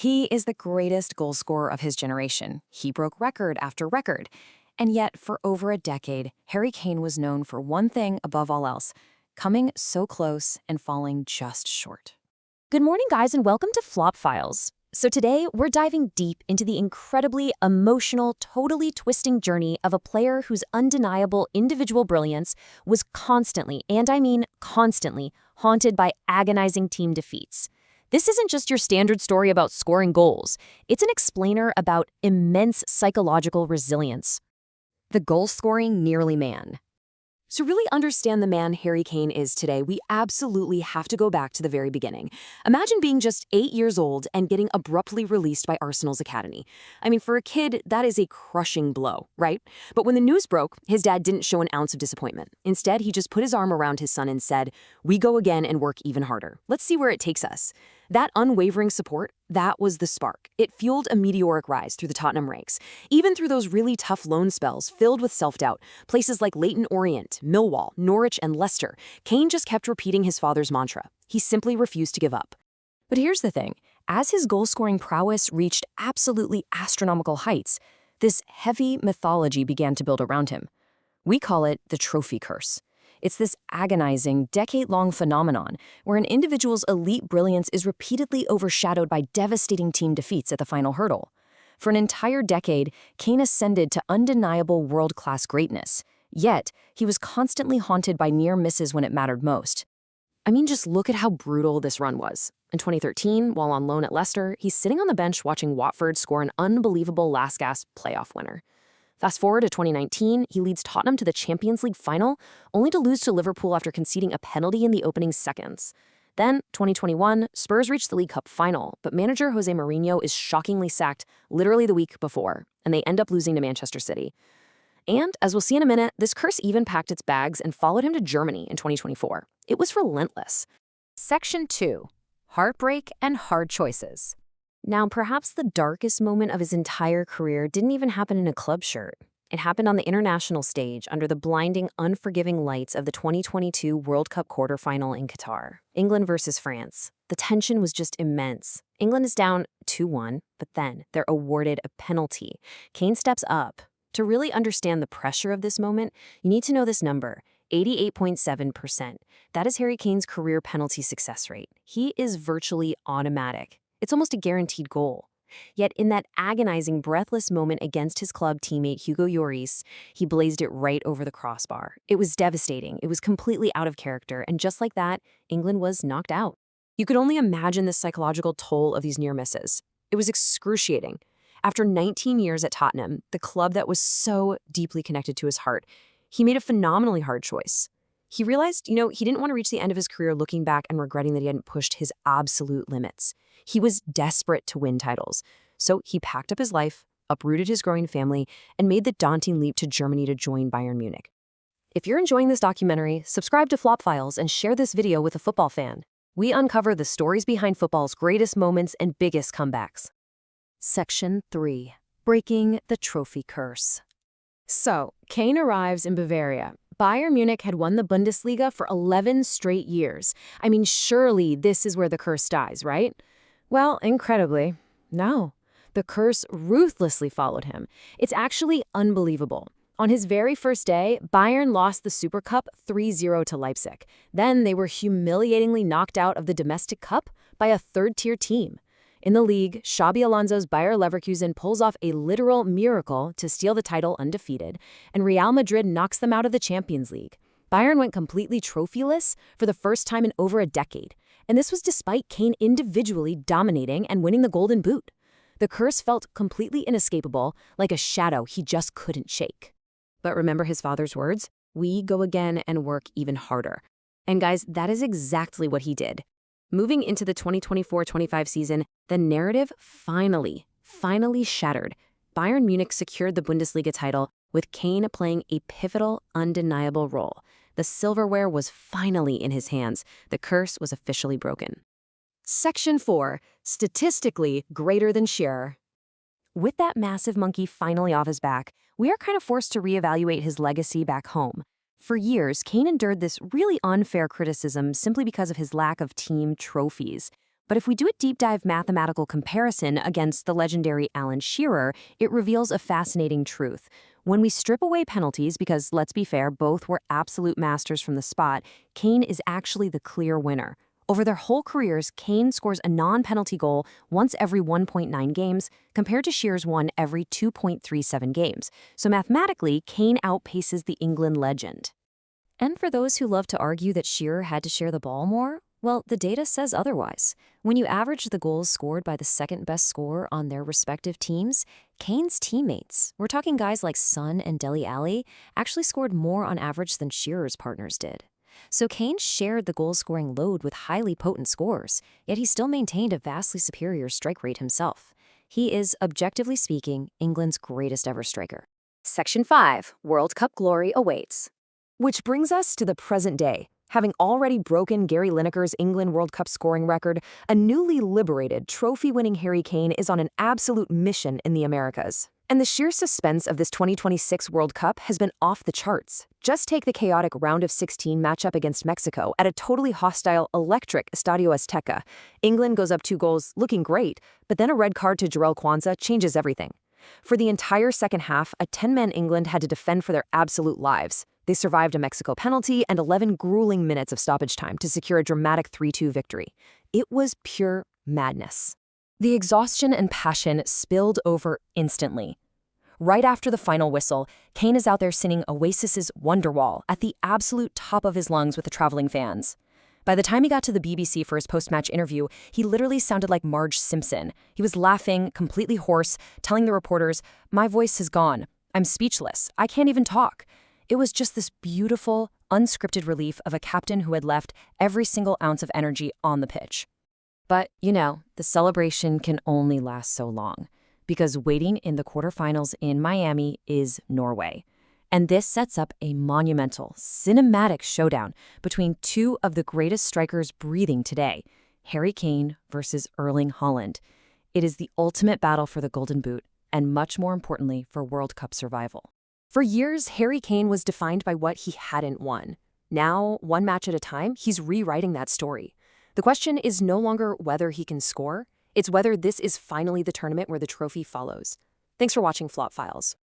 He is the greatest goal scorer of his generation. He broke record after record. And yet, for over a decade, Harry Kane was known for one thing above all else, coming so close and falling just short. Good morning, guys, and welcome to FlopFiles. So today, we're diving deep into the incredibly emotional, totally twisting journey of a player whose undeniable individual brilliance was constantly, and I mean constantly, haunted by agonizing team defeats. This isn't just your standard story about scoring goals. It's an explainer about immense psychological resilience. The goal-scoring nearly man. To really understand the man Harry Kane is today, we absolutely have to go back to the very beginning. Imagine being just 8 years old and getting abruptly released by Arsenal's academy. I mean, for a kid, that is a crushing blow, right? But when the news broke, his dad didn't show an ounce of disappointment. Instead, he just put his arm around his son and said, "We go again and work even harder. Let's see where it takes us." That unwavering support, that was the spark. It fueled a meteoric rise through the Tottenham ranks. Even through those really tough loan spells filled with self-doubt, places like Leyton Orient, Millwall, Norwich, and Leicester, Kane just kept repeating his father's mantra. He simply refused to give up. But here's the thing. As his goal-scoring prowess reached absolutely astronomical heights, this heavy mythology began to build around him. We call it the trophy curse. It's this agonizing, decade-long phenomenon where an individual's elite brilliance is repeatedly overshadowed by devastating team defeats at the final hurdle. For an entire decade, Kane ascended to undeniable world-class greatness. Yet, he was constantly haunted by near misses when it mattered most. I mean, just look at how brutal this run was. In 2013, while on loan at Leicester, he's sitting on the bench watching Watford score an unbelievable last-gasp playoff winner. Fast forward to 2019, he leads Tottenham to the Champions League final, only to lose to Liverpool after conceding a penalty in the opening seconds. Then, 2021, Spurs reach the League Cup final, but manager Jose Mourinho is shockingly sacked literally the week before, and they end up losing to Manchester City. And, as we'll see in a minute, this curse even packed its bags and followed him to Germany in 2024. It was relentless. Section 2. Heartbreak and Hard Choices. Now, perhaps the darkest moment of his entire career didn't even happen in a club shirt. It happened on the international stage under the blinding, unforgiving lights of the 2022 World Cup quarterfinal in Qatar. England versus France. The tension was just immense. England is down 2-1, but then they're awarded a penalty. Kane steps up. To really understand the pressure of this moment, you need to know this number, 88.7%. That is Harry Kane's career penalty success rate. He is virtually automatic. It's almost a guaranteed goal. Yet in that agonizing, breathless moment against his club teammate Hugo Lloris, he blazed it right over the crossbar. It was devastating. It was completely out of character. And just like that, England was knocked out. You could only imagine the psychological toll of these near misses. It was excruciating. After 19 years at Tottenham, the club that was so deeply connected to his heart, he made a phenomenally hard choice. He realized, he didn't want to reach the end of his career looking back and regretting that he hadn't pushed his absolute limits. He was desperate to win titles. So he packed up his life, uprooted his growing family, and made the daunting leap to Germany to join Bayern Munich. If you're enjoying this documentary, subscribe to FlopFiles and share this video with a football fan. We uncover the stories behind football's greatest moments and biggest comebacks. Section 3. Breaking the Trophy Curse. So, Kane arrives in Bavaria. Bayern Munich had won the Bundesliga for 11 straight years. I mean, surely this is where the curse dies, right? Well, incredibly, no. The curse ruthlessly followed him. It's actually unbelievable. On his very first day, Bayern lost the Super Cup 3-0 to Leipzig. Then they were humiliatingly knocked out of the domestic cup by a third-tier team. In the league, Xabi Alonso's Bayer Leverkusen pulls off a literal miracle to steal the title undefeated, and Real Madrid knocks them out of the Champions League. Bayern went completely trophyless for the first time in over a decade, and this was despite Kane individually dominating and winning the Golden Boot. The curse felt completely inescapable, like a shadow he just couldn't shake. But remember his father's words? We go again and work even harder. And guys, that is exactly what he did. Moving into the 2024-25 season, the narrative finally shattered. Bayern Munich secured the Bundesliga title, with Kane playing a pivotal, undeniable role. The silverware was finally in his hands. The curse was officially broken. Section 4. Statistically greater than Shearer. With that massive monkey finally off his back, we are kind of forced to reevaluate his legacy back home. For years, Kane endured this really unfair criticism simply because of his lack of team trophies. But if we do a deep dive mathematical comparison against the legendary Alan Shearer, it reveals a fascinating truth. When we strip away penalties, because let's be fair, both were absolute masters from the spot, Kane is actually the clear winner. Over their whole careers, Kane scores a non-penalty goal once every 1.9 games, compared to Shearer's one every 2.37 games. So mathematically, Kane outpaces the England legend. And for those who love to argue that Shearer had to share the ball more, well, the data says otherwise. When you average the goals scored by the second-best scorer on their respective teams, Kane's teammates, we're talking guys like Son and Dele Alli, actually scored more on average than Shearer's partners did. So Kane shared the goal-scoring load with highly potent scorers, yet he still maintained a vastly superior strike rate himself. He is, objectively speaking, England's greatest ever striker. Section 5. World Cup glory awaits. Which brings us to the present day. Having already broken Gary Lineker's England World Cup scoring record, a newly liberated, trophy-winning Harry Kane is on an absolute mission in the Americas. And the sheer suspense of this 2026 World Cup has been off the charts. Just take the chaotic round of 16 matchup against Mexico at a totally hostile, electric Estadio Azteca. England goes up 2 goals, looking great, but then a red card to Jarell Quansah changes everything. For the entire second half, a 10-man England had to defend for their absolute lives. They survived a Mexico penalty and 11 grueling minutes of stoppage time to secure a dramatic 3-2 victory. It was pure madness. The exhaustion and passion spilled over instantly. Right after the final whistle, Kane is out there singing Oasis's Wonderwall at the absolute top of his lungs with the traveling fans. By the time he got to the BBC for his post-match interview, he literally sounded like Marge Simpson. He was laughing, completely hoarse, telling the reporters, "My voice is gone. I'm speechless. I can't even talk." It was just this beautiful, unscripted relief of a captain who had left every single ounce of energy on the pitch. But, the celebration can only last so long, because waiting in the quarterfinals in Miami is Norway. And this sets up a monumental, cinematic showdown between 2 of the greatest strikers breathing today, Harry Kane versus Erling Haaland. It is the ultimate battle for the Golden Boot, and much more importantly, for World Cup survival. For years, Harry Kane was defined by what he hadn't won. Now, one match at a time, he's rewriting that story. The question is no longer whether he can score, it's whether this is finally the tournament where the trophy follows. Thanks for watching FlopFiles.